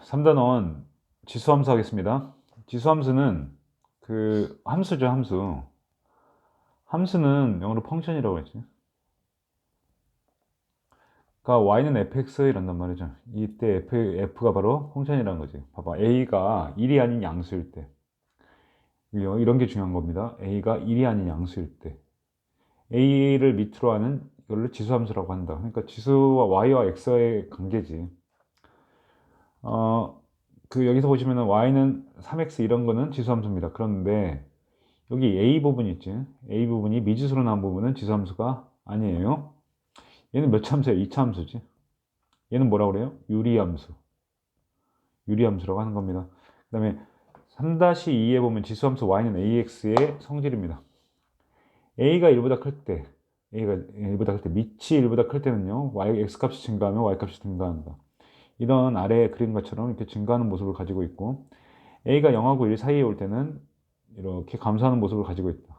3단원 지수함수 하겠습니다. 지수함수는 그 함수죠, 함수. 함수는 영어로 펑션이라고 했지. 그러니까 y는 fx 이런단 말이죠. 이때 f가 바로 펑션이라는 거지. 봐봐, a가 1이 아닌 양수일 때. 이런 게 중요한 겁니다. a가 1이 아닌 양수일 때. a를 밑으로 하는 이걸로 지수함수라고 한다. 그러니까 지수와 y와 x의 관계지. 어, 여기서 보시면은 y는 3x 이런 거는 지수함수입니다. 그런데 여기 a 부분 있지. a 부분이 미지수로 나온 부분은 지수함수가 아니에요. 얘는 몇 차 함수야? 2차 함수지. 얘는 뭐라고 그래요? 유리함수. 유리함수라고 하는 겁니다. 그 다음에 3-2에 보면 지수함수 y는 ax의 성질입니다. a가 1보다 클 때, a가 1보다 클 때, 밑이 1보다 클 때는요, x값이 증가하면 y값이 증가한다. 이런 아래 그린 것처럼 이렇게 증가하는 모습을 가지고 있고, a가 0하고 1 사이에 올 때는 이렇게 감소하는 모습을 가지고 있다.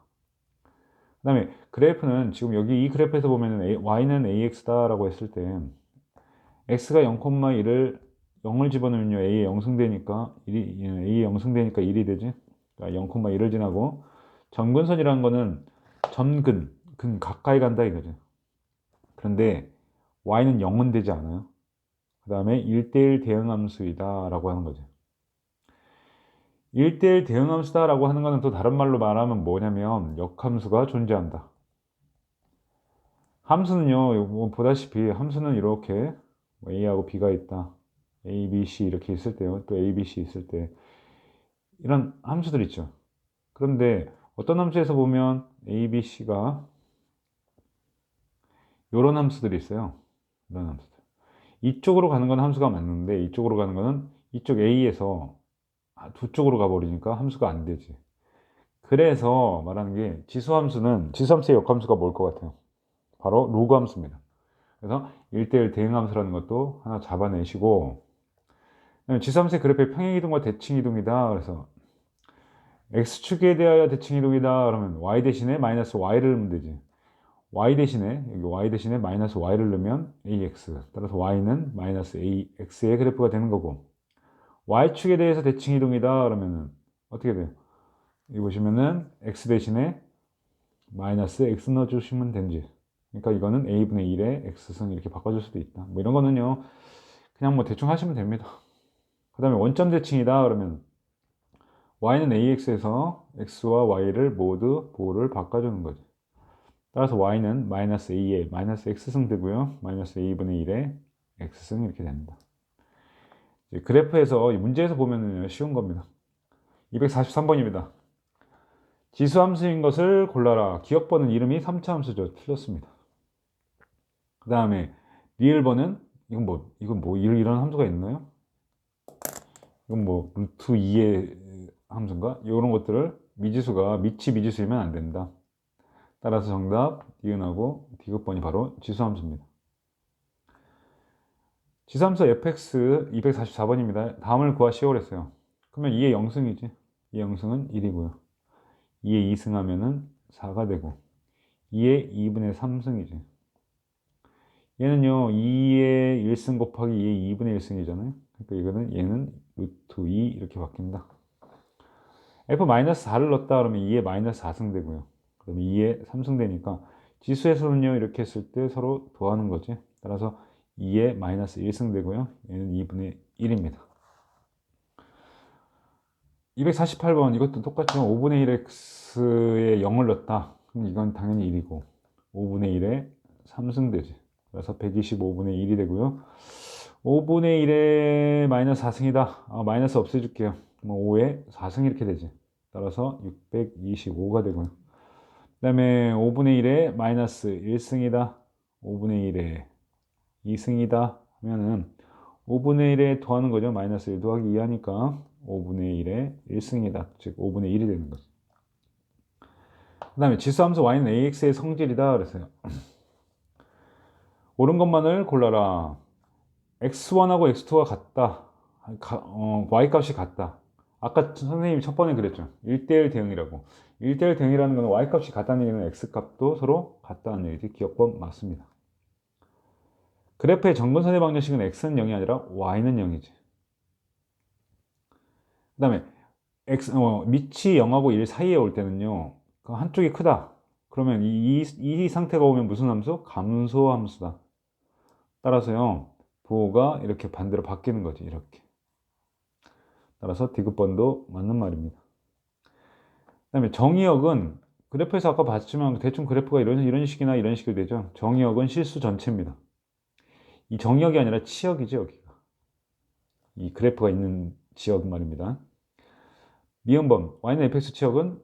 그 다음에 그래프는 지금 여기 이 그래프에서 보면은 y는 ax다라고 했을 때 x가 0,1을 0을 집어넣으면요 a에 0승되니까 1이 a에 0승되니까 1이 되지. 그러니까 0,1을 지나고 점근선이라는 거는 근 가까이 간다 이거죠. 그런데 y는 0은 되지 않아요. 그 다음에 1대1 대응함수이다 라고 하는 거죠. 1대1 대응함수다 라고 하는 거는 또 다른 말로 말하면 뭐냐면 역함수가 존재한다. 함수는요, 뭐 보다시피 함수는 이렇게 a하고 b가 있다. a, b, c 이렇게 있을 때요. 또 a, b, c 있을 때 이런 함수들 있죠. 그런데 어떤 함수에서 보면 a, b, c가 이런 함수들이 있어요. 이런 함수들. 이쪽으로 가는 건 함수가 맞는데 이쪽으로 가는 거는 이쪽 a에서 두 쪽으로 가버리니까 함수가 안 되지. 그래서 말하는 게 지수함수의 역함수가 뭘 것 같아요? 바로 로그 함수입니다. 그래서 1대1 대응함수라는 것도 하나 잡아내시고 지수함수의 그래프의 평행이동과 대칭이동이다. 그래서 x축에 대하여 대칭이동이다. 그러면 y 대신에 마이너스 y를 넣으면 되지. 여기 y 대신에 마이너스 y를 넣으면 ax. 따라서 y는 마이너스 ax의 그래프가 되는 거고 y축에 대해서 대칭이동이다. 그러면은 어떻게 돼요? 여기 보시면은 x 대신에 마이너스 x 넣어주시면 되지. 그러니까 이거는 a분의 1의 x승 이렇게 바꿔줄 수도 있다. 뭐 이런 거는요, 그냥 뭐 대충 하시면 됩니다. 그 다음에 원점 대칭이다 그러면 y는 ax에서 x와 y를 모두 보호를 바꿔주는 거죠. 따라서 y는 마이너스 a의 마이너스 x승 되고요. 마이너스 a분의 1의 x승 이렇게 됩니다. 그래프에서 문제에서 보면 쉬운 겁니다. 243번입니다. 지수함수인 것을 골라라. 기억번은 이름이 3차 함수죠. 틀렸습니다. 그 다음에 리을번은 이건 뭐 이런 함수가 있나요? 이건 뭐 루트 2의 함수인가? 이런 것들을 밑이 미지수이면 안 된다. 따라서 정답 니은하고 디귿번이 바로 지수함수입니다. 지수함수 fx 244번입니다. 다음을 구하시오 그랬어요. 그러면 2의 0승이지. 2의 0승은 1이고요. 2의 2승하면은 4가 되고 2의 2분의 3승이지. 얘는요 2의 1승 곱하기 2의 2분의 1승이잖아요. 그러니까 이거는 얘는 루트 2 이렇게 바뀐다. f-4를 넣었다 그러면 2의 마이너스 4승 되고요. 그러면 2의 3승 되니까 지수에서는요 이렇게 했을 때 서로 더하는 거지. 따라서 2의 마이너스 1승 되고요. 얘는 2분의 1입니다. 248번 이것도 똑같죠. 5분의 1 x에 0을 넣었다. 그럼 이건 당연히 1이고 5분의 1에 3승 되지. 그래서 125분의 1이 되고요. 5분의 1에 마이너스 4승이다. 마이너스 없애줄게요. 뭐 5에 4승 이렇게 되지. 따라서 625가 되고요. 그 다음에 5분의 1에 마이너스 1승이다. 5분의 1에 2승이다 하면은 5분의 1에 더하는 거죠. 마이너스 1 더하기 2 하니까 5분의 1에 1승이다. 즉 5분의 1이 되는 거죠. 그 다음에 지수함수 y는 ax의 성질이다 그랬어요. 옳은 것만을 골라라. x1하고 x2가 같다. y값이 같다. 아까 선생님이 첫 번에 그랬죠. 1대1 대응이라고. 1대1 대응이라는 건 y값이 같다는 얘기는 x값도 서로 같다는 얘기지. 기억법 맞습니다. 그래프의 정근선의 방정식은 x는 0이 아니라 y는 0이지. 다음에 밑이 0하고 1 사이에 올 때는요, 그 한쪽이 크다. 그러면 이 상태가 오면 무슨 함수? 감소함수다. 따라서요, 부호가 이렇게 반대로 바뀌는 거지, 이렇게. 따라서 디귿번도 맞는 말입니다. 그 다음에 정의역은 그래프에서 아까 봤지만 대충 그래프가 이런 식이나 이런 식으로 되죠. 정의역은 실수 전체입니다. 이 정의역이 아니라 치역이죠, 여기가. 이 그래프가 있는 지역 말입니다. 미음번, y는 fx 치역은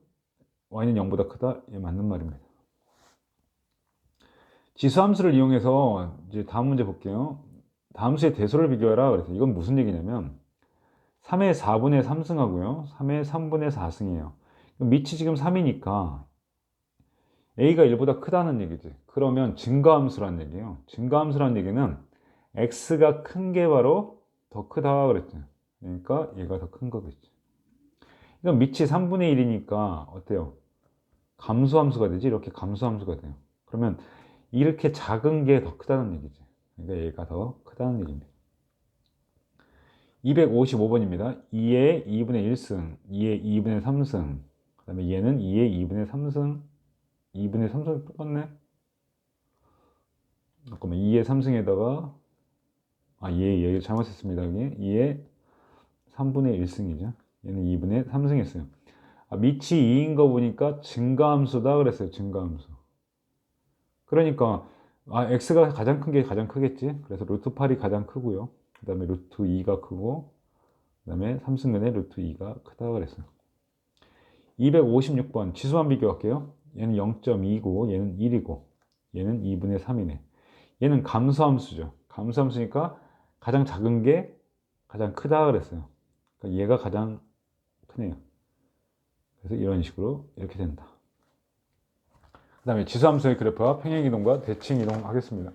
y는 0보다 크다. 예, 맞는 말입니다. 지수함수를 이용해서 이제 다음 문제 볼게요. 다함수의 대소를 비교하라. 그래서 이건 무슨 얘기냐면 3의 4분의 3승하고요. 3의 3분의 4승이에요. 밑이 지금 3이니까 a가 1보다 크다는 얘기지. 그러면 증가함수란 얘기예요. 증가함수란 얘기는 x가 큰 게 바로 더 크다 그랬죠. 그러니까 얘가 더 큰 거겠지. 이건 밑이 3분의 1이니까 어때요? 감소함수가 되지. 이렇게 감소함수가 돼요. 그러면 이렇게 작은 게 더 크다는 얘기지. 그러니까 얘가 더 크다는 얘기입니다. 255번입니다. 2의 2분의 1승, 2의 2분의 3승, 그 다음에 얘는 2의 2분의 3승, 2분의 3승 똑같네? 잠깐만, 2의 3승에다가, 얘 잘못했습니다. 여기 2의 3분의 1승이죠. 얘는 2분의 3승 했어요. 밑이 2인 거 보니까 증가함수다 그랬어요. 증가함수. 그러니까 x가 가장 큰 게 가장 크겠지. 그래서 루트 8이 가장 크고요. 그 다음에 루트 2가 크고, 그 다음에 3승근의 루트 2가 크다 그랬어요. 256번 지수만 비교할게요. 얘는 0.2고 얘는 1이고 얘는 2분의 3이네. 얘는 감소함수죠. 감소함수니까 가장 작은 게 가장 크다 그랬어요. 그러니까 얘가 가장 크네요. 그래서 이런 식으로 이렇게 된다. 그 다음에 지수함수의 그래프와 평행이동과 대칭이동 하겠습니다.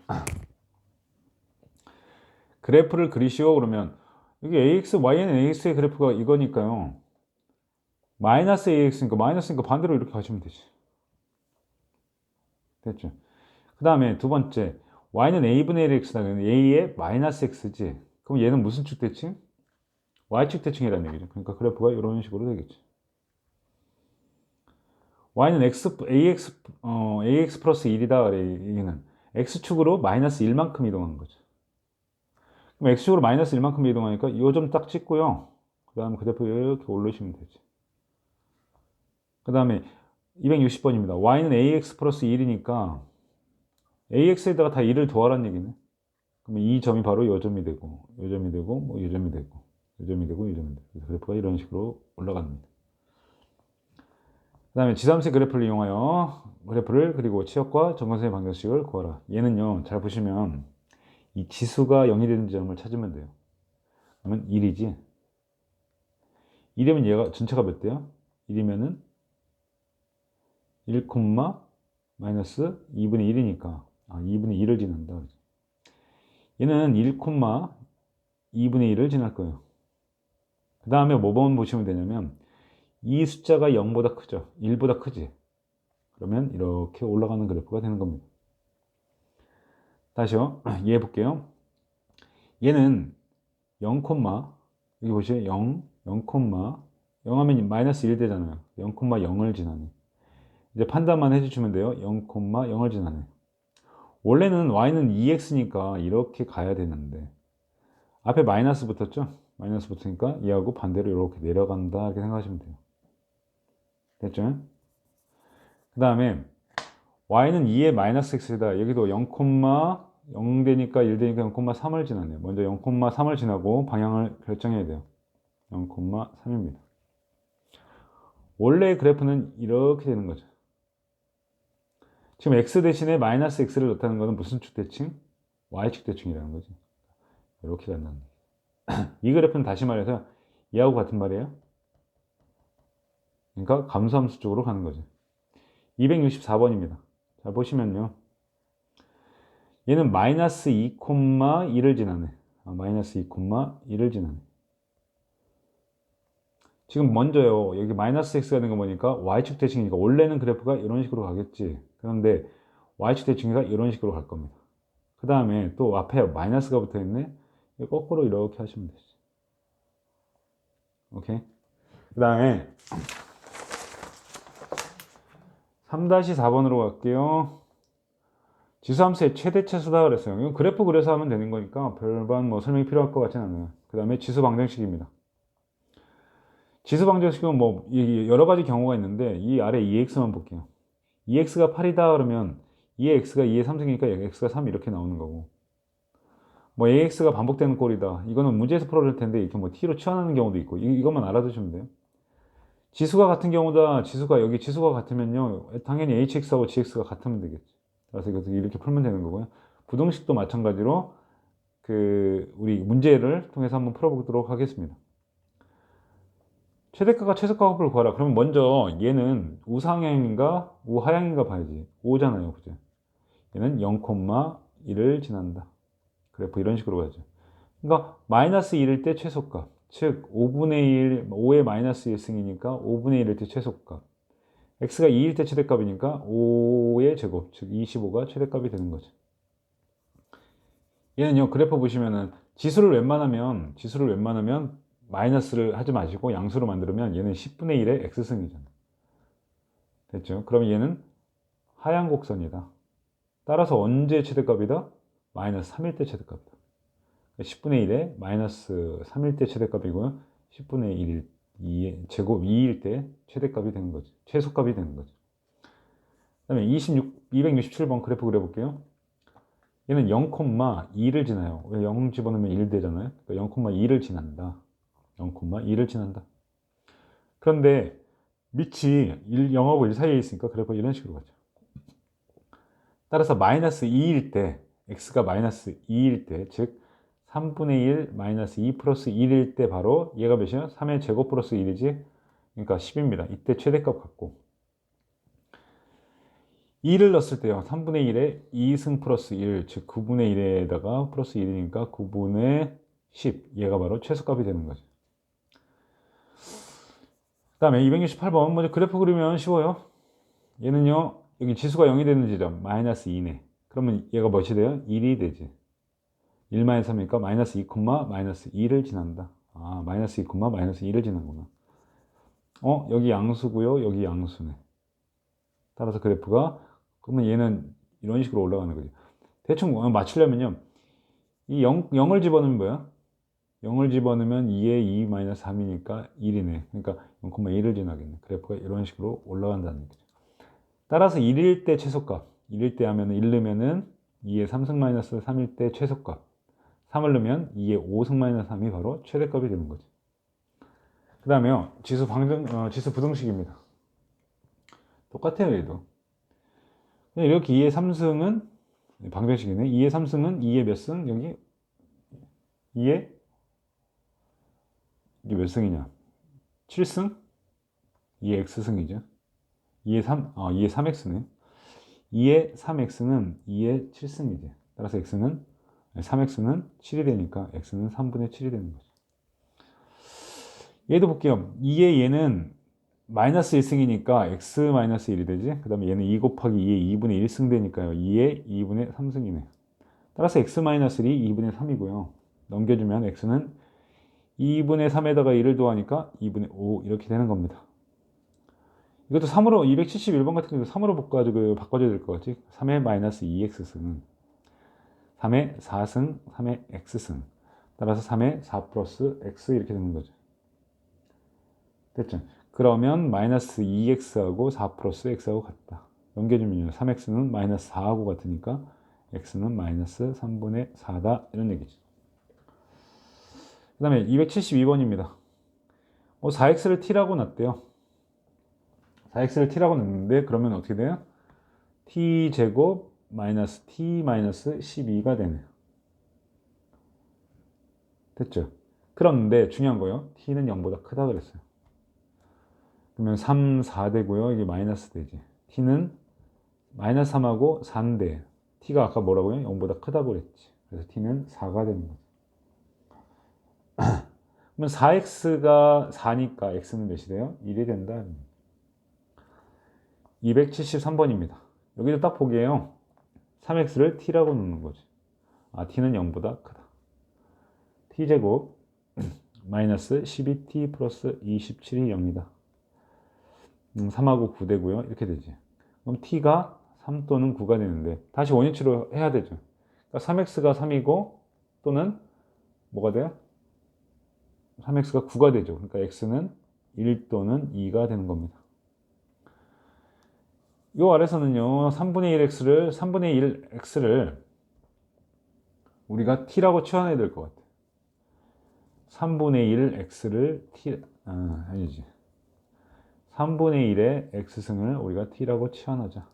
그래프를 그리시오. 그러면 여기 ax, y는 ax의 그래프가 이거니까요. 마이너스 ax니까 마이너스니까 반대로 이렇게 가시면 되지. 됐죠? 그 다음에 두 번째 y는 a분의 1x다. a의 마이너스 x지. 그럼 얘는 무슨 축 대칭? y축 대칭이라는 얘기죠. 그러니까 그래프가 이런 식으로 되겠지. y는 ax 플러스 1이다. 얘는 x축으로 마이너스 1만큼 이동하는 거죠. 그럼 x축으로 마이너스 1만큼 이동하니까 이 점 딱 찍고요. 그 다음에 그래프 이렇게 올리시면 되지. 그 다음에 260번입니다. y는 ax 플러스 1이니까 ax에다가 다 1을 더하라는 얘기네. 그러면 이 점이 바로 이 점이 되고, 이 점이 되고, 뭐 이 점이 되고, 이 점이 되고, 이 점이 되고. 그래서 그래프가 이런 식으로 올라갑니다. 그 다음에 지수함수의 그래프를 이용하여 그래프를 그리고 치역과 정근선의 방정식을 구하라. 얘는요, 잘 보시면 이 지수가 0이 되는 점을 찾으면 돼요. 그러면 1이지. 1이면 얘가 전체가 몇 대야? 1이면은 1, 마이너스 2분의 1이니까 2분의 1을 지난다. 얘는 1, 2분의 1을 지날 거예요. 그 다음에 뭐만 보시면 되냐면 이 숫자가 0보다 크죠. 1보다 크지. 그러면 이렇게 올라가는 그래프가 되는 겁니다. 다시요. 얘 볼게요. 얘는 0, 여기 보시면 0, 0 하면 마이너스 1 되잖아요. 0,0을 지나네. 이제 판단만 해주시면 돼요. 0,0을 지나네. 원래는 y는 2x니까 이렇게 가야 되는데 앞에 마이너스 붙었죠? 마이너스 붙으니까 얘하고 반대로 이렇게 내려간다 이렇게 생각하시면 돼요. 됐죠? 그 다음에 y는 2의 마이너스 x이다. 여기도 0, 되니까 1 되니까 0,3을 지나네요. 먼저 0,3을 지나고 방향을 결정해야 돼요. 0,3입니다. 원래 그래프는 이렇게 되는 거죠. 지금 x 대신에 마이너스 x를 넣다는 것은 무슨 축 대칭? y축 대칭이라는 거지. 이렇게 간다는 거예요. 이 그래프는 다시 말해서 얘하고 같은 말이에요. 그러니까 감소함수 쪽으로 가는 거죠. 264번입니다. 자, 보시면요. 얘는 마이너스 2,1을 지나네. 마이너스 2,1을 지나네. 지금 먼저요. 여기 마이너스 x가 되는 거 보니까 y축 대칭이니까 원래는 그래프가 이런 식으로 가겠지. 그런데 y축 대칭이가 이런 식으로 갈 겁니다. 그 다음에 또 앞에 마이너스가 붙어 있네. 거꾸로 이렇게 하시면 되지. 오케이. 그 다음에 3-4번으로 갈게요. 지수함수의 최대차수다 그랬어요. 이건 그래프 그려서 하면 되는 거니까 별반 뭐 설명이 필요할 것 같진 않아요. 그 다음에 지수 방정식입니다. 지수 방정식은 뭐 여러 가지 경우가 있는데 이 아래 2x만 볼게요. 2x가 8이다 그러면 2의 x가 2의 3승이니까 x가 3 이렇게 나오는 거고, 뭐 ax가 반복되는 꼴이다, 이거는 문제에서 풀어줄 텐데 이렇게 뭐 t로 치환하는 경우도 있고, 이것만 알아두시면 돼요. 지수가 같은 경우다, 여기 지수가 같으면요 당연히 hx하고 gx가 같으면 되겠죠. 그래서 이렇게 풀면 되는 거고요. 부등식도 마찬가지로 우리 문제를 통해서 한번 풀어보도록 하겠습니다. 최대값과 최소값 합을 구하라. 그러면 먼저 얘는 우상향인가 우하향인가 봐야지. 5잖아요, 그죠? 얘는 0,1을 지난다. 그래프 이런 식으로 가죠. 그러니까 마이너스 1일 때 최소값, 즉 5분의 1, 5의 마이너스 1승이니까 5분의 1일 때 최소값, x가 2일 때 최대값이니까 5의 제곱, 즉 25가 최대값이 되는 거죠. 얘는요, 그래프 보시면은 지수를 웬만하면 마이너스를 하지 마시고 양수로 만들면 얘는 10분의 1의 x승이잖아요. 됐죠? 그럼 얘는 하향 곡선이다. 따라서 언제 최대값이다? 마이너스 3일 때 최대값이다. 10분의 1에 마이너스 3일 때 최대값이고요. 10분의 1일 2의 제곱 2일 때 최대값이 되는 거죠. 최소값이 되는 거죠. 그 다음에 267번 그래프 그려볼게요. 얘는 0,2를 지나요. 왜 0 집어넣으면 1 되잖아요. 그러니까 0,2를 지난다. 0,2를 지난다. 그런데 밑이 0하고 1 사이에 있으니까 그래프 이런 식으로 가죠. 따라서 마이너스 2일 때, x가 마이너스 2일 때, 즉 3분의 1 마이너스 2 플러스 1일 때 바로 얘가 몇이야? 3의 제곱 플러스 1이지? 그러니까 10입니다. 이때 최대값 갖고 2를 넣었을 때요. 3분의 1에 2승 플러스 1, 즉 9분의 1에다가 플러스 1이니까 9분의 10. 얘가 바로 최소값이 되는 거죠. 그 다음에 268번 먼저 그래프 그리면 쉬워요. 얘는요, 여기 지수가 0이 되는 지점 마이너스 2네. 그러면 얘가 무엇이 돼요? 1이 되지. 1 마이너스 3이니까 마이너스 2, 마이너스 2를 지난다. 아, 마이너스 2, 마이너스 2를 지나구나. 여기 양수고요, 여기 양수네. 따라서 그래프가, 그러면 얘는 이런 식으로 올라가는 거죠. 대충 맞추려면요, 이 0을 집어넣으면 뭐야? 0을 집어넣으면 2에 2 마이너스 3이니까 1이네. 그러니까 0,1을 지나겠네. 그래프가 이런 식으로 올라간다는 거죠. 따라서 1일 때 최소값, 1일 때 하면 1 넣으면은 2의 3승 마이너스 3일 때 최소값, 3을 넣으면 2의 5승 마이너스 3이 바로 최대값이 되는 거죠. 그 다음에요, 지수 부등식입니다. 똑같아요, 얘도. 이렇게 2의 3승은 방정식이네. 2의 3승은 2의 몇 승? 여기 2의 이게 몇 승이냐? 7승? 2의 x승이죠. 2의 3x네. 2의 3x는 2의 7승이지. 따라서 x는 3x는 7이 되니까 x는 3분의 7이 되는 거죠. 얘도 볼게요. 2의 얘는 마이너스 1승이니까 x 마이너스 1이 되지. 그 다음에 얘는 2 곱하기 2의 2분의 1승 되니까요. 2의 2분의 3승이네. 따라서 x 마이너스 1이 2분의 3이고요. 넘겨주면 x는 2분의 3에다가 1을 더하니까 2분의 5 이렇게 되는 겁니다. 이것도 3으로 271번 같은 경우 3으로 바꿔줘야 될 것 같지. 3의 마이너스 2x승은 3의 4승, 3의 x승. 따라서 3의 4 플러스 x 이렇게 되는 거죠. 됐죠? 그러면 마이너스 2x하고 4 플러스 x하고 같다. 넘겨주면요. 3x는 마이너스 4하고 같으니까 x는 마이너스 3분의 4다. 이런 얘기죠. 그 다음에 272번입니다. 4x를 t라고 놨대요. 4x를 t라고 놨는데 그러면 어떻게 돼요? t제곱 마이너스 t 마이너스 12가 되네요. 됐죠? 그런데 중요한 거요. t는 0보다 크다 그랬어요. 그러면 3, 4 되고요. 이게 마이너스 되지. t는 마이너스 3하고 4인데 t가 아까 뭐라고요? 0보다 크다고 그랬지. 그래서 t는 4가 되는 거죠. 그러면 4x가 4니까 x는 몇이 돼요? 1이 된다. 273번입니다. 여기도 딱 보기에요. 3x를 t라고 놓는 거지. 아, t는 0보다 크다. t제곱 마이너스 12t 플러스 27이 0이다. 3하고 9 되고요. 이렇게 되지. 그럼 t가 3 또는 9가 되는데 다시 원위치로 해야 되죠. 그러니까 3x가 3이고 또는 뭐가 돼요? 3x가 9가 되죠. 그러니까 x는 1 또는 2가 되는 겁니다. 요 아래서는요. 3분의 1x를 우리가 t라고 치환해야 될 것 같아요. 3분의 1x를 아니지. 3분의 1의 x승을 우리가 t라고 치환하자.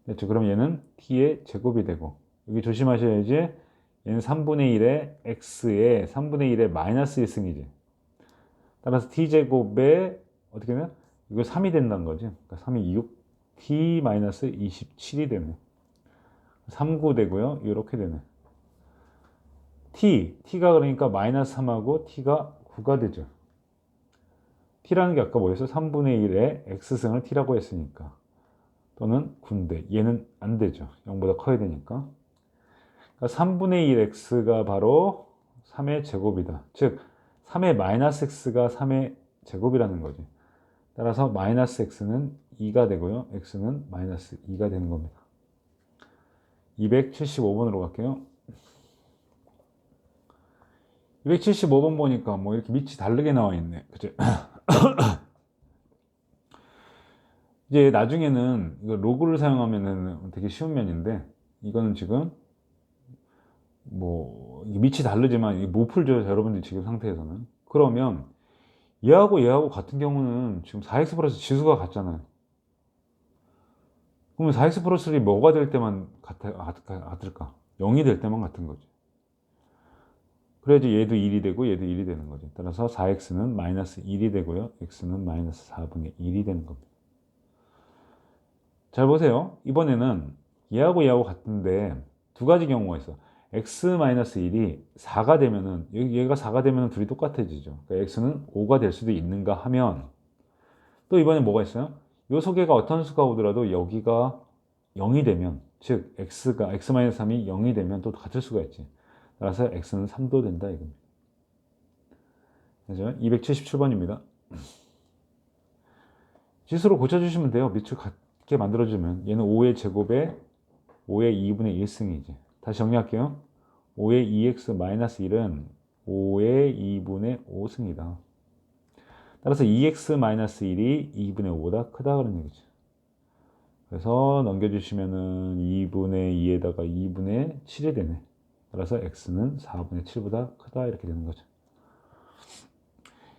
됐죠? 그럼 얘는 t의 제곱이 되고, 여기 조심하셔야지. 얘는 3분의 1의 x에 3분의 1의 마이너스 1승이지. 따라서 t제곱에 어떻게 되냐? 이거 3이 된다는 거지. 그러니까 3이 6, t 마이너스 27이 되네. 39 되고요. 이렇게 되네. t가 그러니까 마이너스 3하고 t가 9가 되죠. t라는 게 아까 뭐였어? 3분의 1의 x승을 t라고 했으니까. 또는 9인데 얘는 안 되죠. 0보다 커야 되니까. 그러니까 3분의 1x가 바로 3의 제곱이다. 즉 3의 마이너스 x가 3의 제곱이라는 거지. 따라서 마이너스 x는 2가 되고요. x는 마이너스 2가 되는 겁니다. 275번으로 갈게요. 275번 보니까 뭐 이렇게 밑이 다르게 나와 있네. 그죠? 이제 나중에는 이거 로그를 사용하면은 되게 쉬운 면인데 이거는 지금 뭐 밑이 다르지만 못 풀죠. 여러분들 지금 상태에서는. 그러면 얘하고 같은 경우는 지금 4x 플러스 지수가 같잖아요. 그러면 4x 플러스 1이 뭐가 될 때만 같을까? 0이 될 때만 같은 거지. 그래야지 얘도 1이 되고 얘도 1이 되는 거죠. 따라서 4x는 마이너스 1이 되고요. x는 마이너스 4분의 1이 되는 겁니다. 잘 보세요. 이번에는 얘하고 같은데 두 가지 경우가 있어. x-1이 4가 되면은 얘가 4가 되면은 둘이 똑같아지죠. 그러니까 x는 5가 될 수도 있는가 하면 또 이번에 뭐가 있어요? 요 소개가 어떤 수가 오더라도 여기가 0이 되면 즉 x-3이 0이 되면 또 같을 수가 있지. 따라서 x는 3도 된다 이겁니다. 그죠? 277번입니다. 지수로 고쳐주시면 돼요. 밑을 같게 만들어주면 얘는 5의 제곱에 5의 2분의 1승이지. 다시 정리할게요. 5의 2x-1은 5의 2분의 5승이다. 따라서 2x-1이 2분의 5보다 크다 그런 얘기죠. 그래서 넘겨주시면은 2분의 2에다가 2분의 7이 되네. 따라서 x는 4분의 7보다 크다 이렇게 되는 거죠.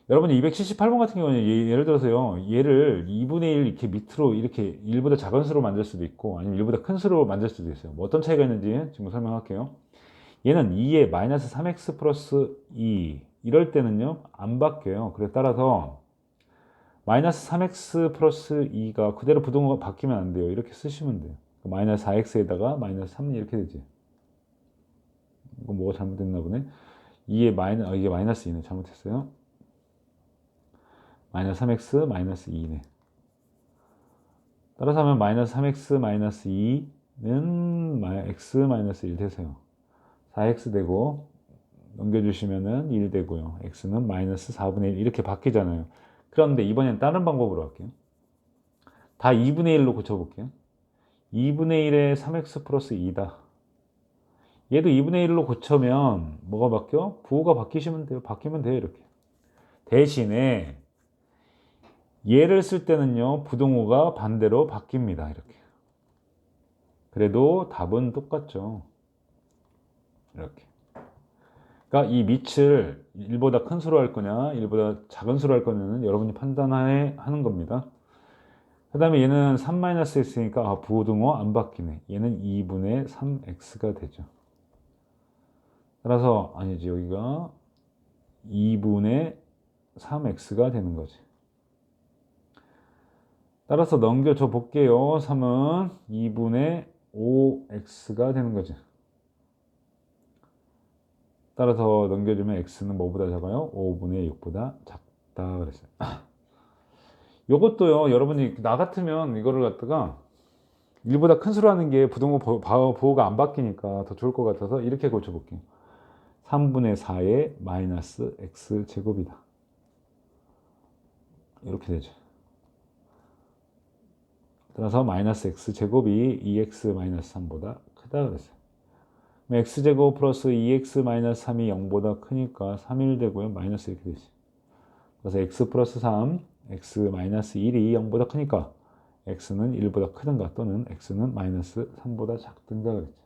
여러분이 278번 같은 경우는 예를 들어서요. 얘를 2분의 1 이렇게 밑으로 이렇게 1보다 작은 수로 만들 수도 있고 아니면 1보다 큰 수로 만들 수도 있어요. 뭐 어떤 차이가 있는지 지금 설명할게요. 얘는 2에 마이너스 3x 플러스 2 이럴 때는요. 안 바뀌어요. 그래 따라서 마이너스 3x 플러스 2가 그대로 부동호가 바뀌면 안 돼요. 이렇게 쓰시면 돼요. 마이너스 4x에다가 마이너스 3 이렇게 되지. 이거 뭐가 잘못됐나 보네. 2에 이게 마이너스 2네. 잘못했어요. 마이너스 3x 마이너스 2네. 따라서 하면 마이너스 3x 마이너스 2는 x 마이너스 1 되세요. 4x 되고 넘겨주시면은 1 되고요. x는 마이너스 4분의 1 이렇게 바뀌잖아요. 그런데 이번엔 다른 방법으로 할게요. 다 2분의 1로 고쳐볼게요. 2분의 1에 3x 플러스 2다. 얘도 2분의 1로 고쳐면 뭐가 바뀌어? 부호가 바뀌면 돼요. 이렇게. 대신에 얘를 쓸 때는요. 부동호가 반대로 바뀝니다. 이렇게. 그래도 답은 똑같죠. 이렇게. 그러니까 이 밑을 1보다 큰 수로 할 거냐 1보다 작은 수로 할 거냐는 여러분이 판단하는 겁니다. 그 다음에 얘는 3-x니까 부호등호 안 바뀌네. 얘는 2분의 3x가 되죠. 따라서 아니지 여기가 2분의 3x가 되는 거지. 따라서 넘겨줘 볼게요. 3은 2분의 5x가 되는 거지. 따라서 넘겨주면 x는 뭐보다 작아요? 5분의 6보다 작다 그랬어요. 요것도요, 여러분이 나 같으면 이거를 갖다가 1보다 큰 수로 하는 게 부동호 보호가 안 바뀌니까 더 좋을 것 같아서 이렇게 고쳐볼게요. 3분의 4의 마이너스 x제곱이다. 이렇게 되죠. 따라서 마이너스 x제곱이 2x 마이너스 3보다 크다 그랬어요. x제곱 플러스 2x 마이너스 3이 0보다 크니까 3일 되고요. 마이너스 이렇게 되죠. 그래서 x 플러스 3, x 마이너스 1이 0보다 크니까 x는 1보다 크든가 또는 x는 마이너스 3보다 작든가 그랬죠.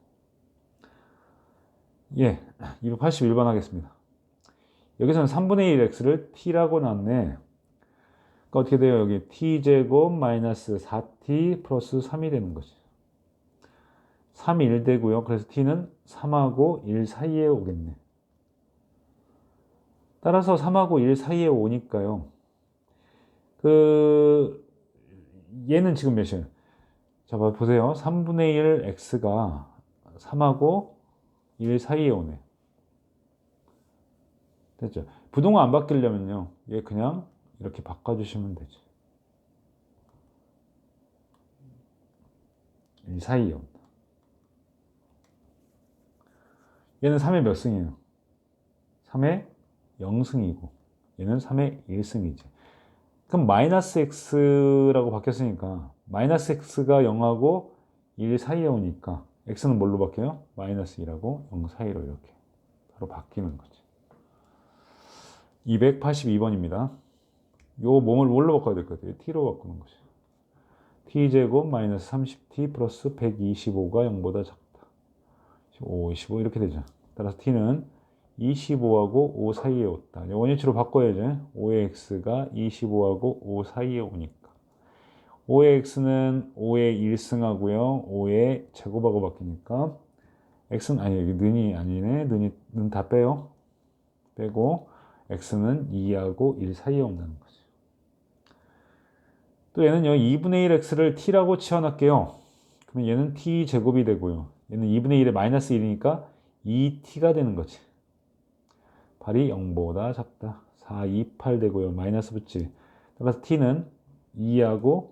예, 281번 하겠습니다. 여기서는 3분의 1 x를 t라고 놨네. 그러니까 어떻게 돼요? 여기 t제곱 마이너스 4t 플러스 3이 되는 거지. 3이 1 되고요. 그래서 t는 3하고 1 사이에 오겠네. 따라서 3하고 1 사이에 오니까요. 얘는 지금 몇이에요? 자, 보세요. 3분의 1 x가 3하고 1 사이에 오네. 됐죠? 부동호 안 바뀌려면요. 얘 그냥 이렇게 바꿔주시면 되죠. 1 사이에 온다. 얘는 3의 몇 승이에요? 3의 0승이고 얘는 3의 1승이지. 그럼 마이너스 x라고 바뀌었으니까 마이너스 x가 0하고 1 사이에 오니까 x는 뭘로 바뀌어요? 마이너스 1하고 0 사이로 이렇게 바로 바뀌는 거지. 282번입니다. 요 몸을 뭘로 바꿔야 될 것 같아요? t로 바꾸는 거죠. t제곱 마이너스 30t 플러스 125가 0보다 작다. 5, 25 이렇게 되죠. 따라서 t는 25하고 5 사이에 왔다. 원위치로 바꿔야죠. 5의 x가 25하고 5 사이에 오니까 5의 x는 5의 1승하고요. 5의 제곱하고 바뀌니까 x는 아니 여기 는이 아니네. 는 다 빼요. 빼고 x는 2하고 1 사이에 온다는 거죠. 또 얘는요. 2분의 1 x를 t라고 치워놨게요. 그러면 얘는 t 제곱이 되고요. 얘는 2분의 1에 마이너스 1이니까 2t가 되는 거지. 8이 0보다 작다. 4, 2, 8 되고요. 마이너스 붙지. 따라서 t는 2하고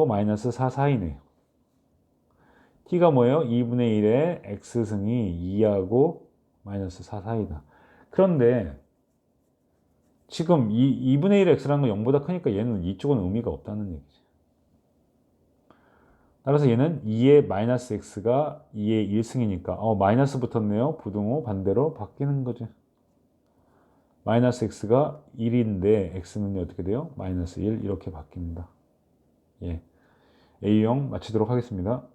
마이너스 4 사이네요. t가 뭐예요? 2분의 1의 x승이 2하고 마이너스 4 사이다. 그런데 지금 2분의 1 x라는 건 0보다 크니까 얘는 이쪽은 의미가 없다는 얘기죠. 따라서 얘는 2의 마이너스 x가 2의 1승이니까 마이너스 붙었네요. 부등호 반대로 바뀌는 거죠. 마이너스 x가 1인데 x는 어떻게 돼요? 마이너스 1 이렇게 바뀝니다. 예, A형 마치도록 하겠습니다.